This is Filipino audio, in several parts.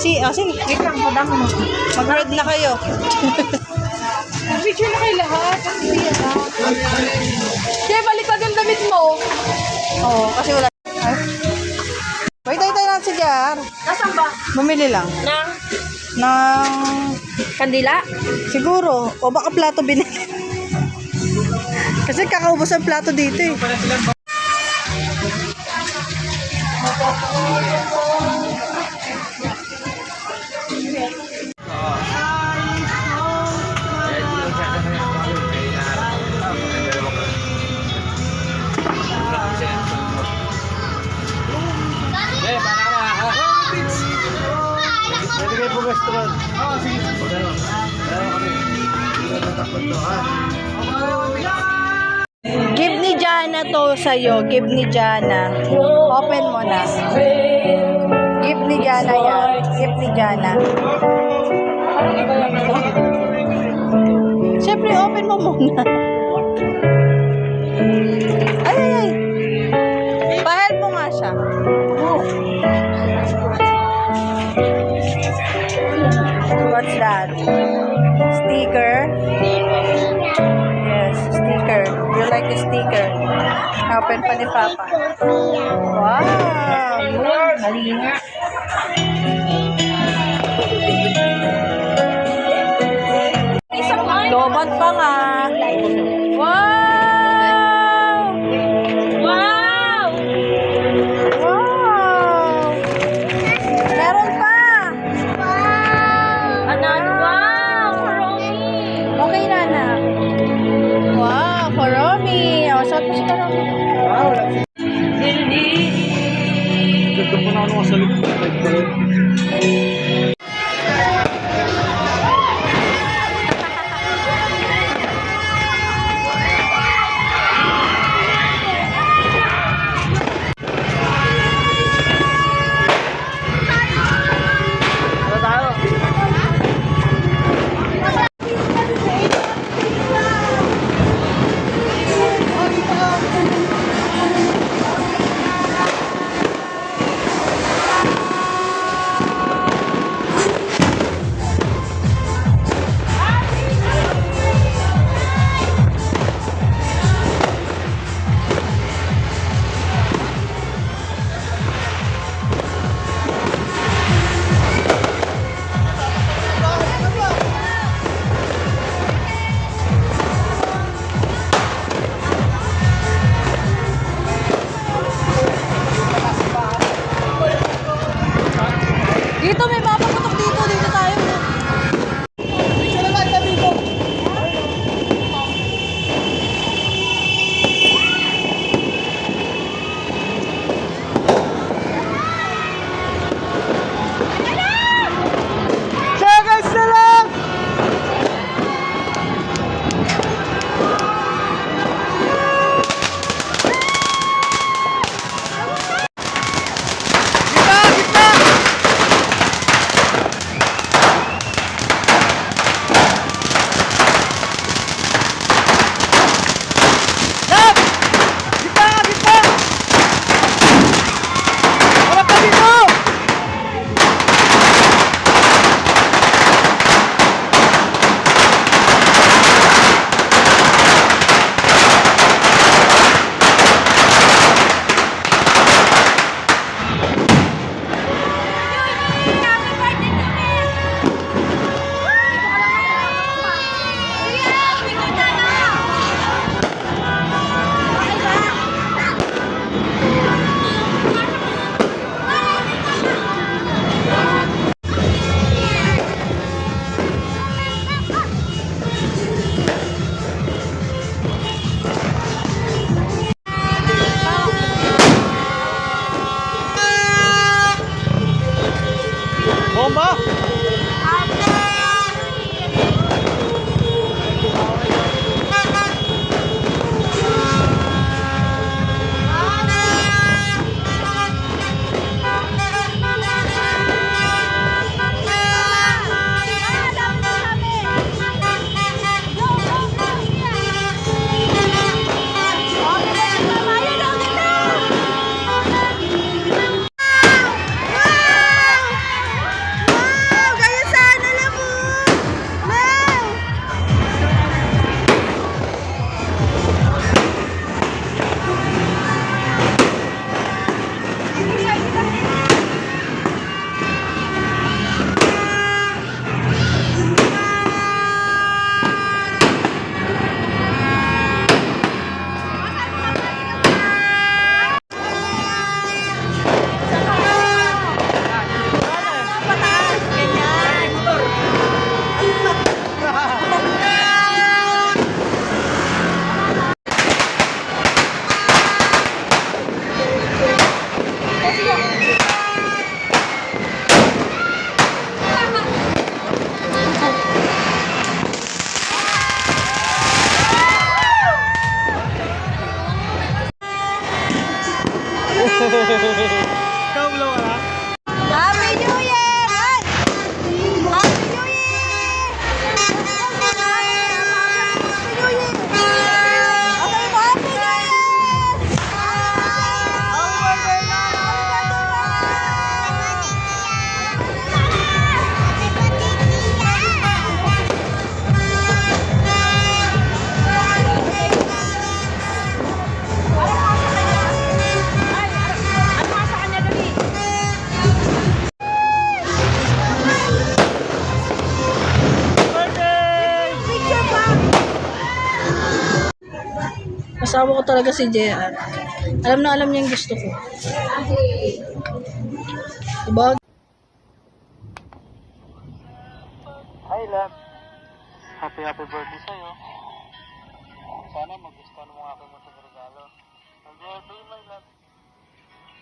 Sige, wait lang, madami mo. Mag-hard na kayo. Picture na kayo lahat. Kaya baliktad yung damit mo. Oo, kasi wala. Ay. Wait, tayo lang si Jar. Nasaan ba? Bumili lang. Ng Kandila? siguro. O baka plato binili. Kasi kakaubos ang plato dito eh. Give ni Jana to sa'yo. Give ni Jana. Open mo na. Give ni Jana yan. Give ni Jana. Siyempre, open mo muna. Ay, ay, ay. Pa-help mo nga siya. What's that? Sticker? Yes, sticker. You like the sticker? Open pa ni Papa. Wow! Mali nga. Dobat pa nga. Wow! Wow! Wow! Meron pa! Wow! Okay na na. Wow, Koromi. O, saan mo si Koromi? Wow. Ganda po na ako sa Ikaw, blow ka na? Happy New Year! Ay! Happy New Year! Happy New Year! Okay po, Happy New Year! Ang burger na! Picture pa! Asawa ko talaga si JR. Alam na alam niya yung gusto ko. Diba? Hi, love. Happy birthday sa'yo. Sana magustuhan mo ang aking mga regalo. Happy birthday, my love.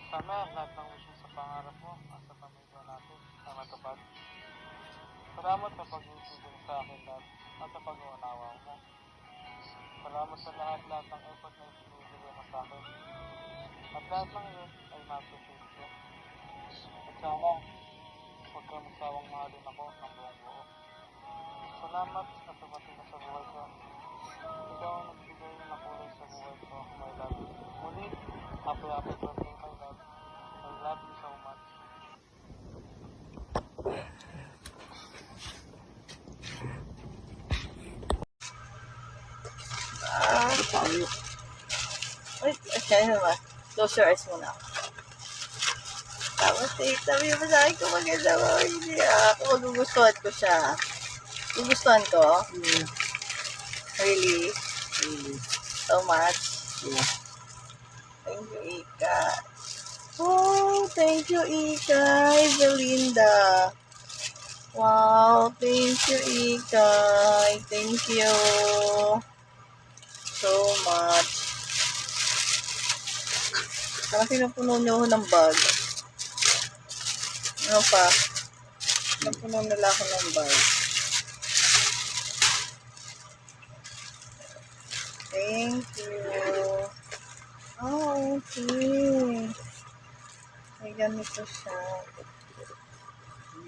Sana lahat ng wishes sa pangarap mo sa pamilya natin ay matupad. Salamat sa pag-ibig sa akin, love, at sa pag-uunawa mo. Salamat sa lahat ng effort na ibinibigay mo sa akin. At lahat ng iyon ay mapipili ko. At sana, huwag kang magsawang mahalin ako ng buong buo. Salamat sa dumating na sa buhay ko. Ikaw ang nagbigay ng kulay sa buhay ko, my love. Muli, happy birthday, my love. I love you so much. Wait, kaya naman. Close your eyes muna. Tapos, sabi mo sa akin kung maganda mo. Hindi ako gugustuhan ko siya. Gugustuhan ko? Really? So much? Yeah. Thank you, Ika. Oh, thank you, Ika. Belinda. Wow, thank you, Ika. Thank you so much. Parang pinupuno niyo ako ng bag. Ano pa? Pinupuno nila ako ng bag. Thank you. Oh, okay. May ganito siya.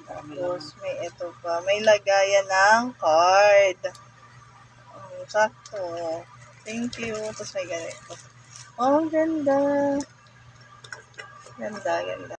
Tapos, may ito pa. May lagayan ng card. Sakto. Thank you. Tapos may ganito. Oh, ganda. Ganda.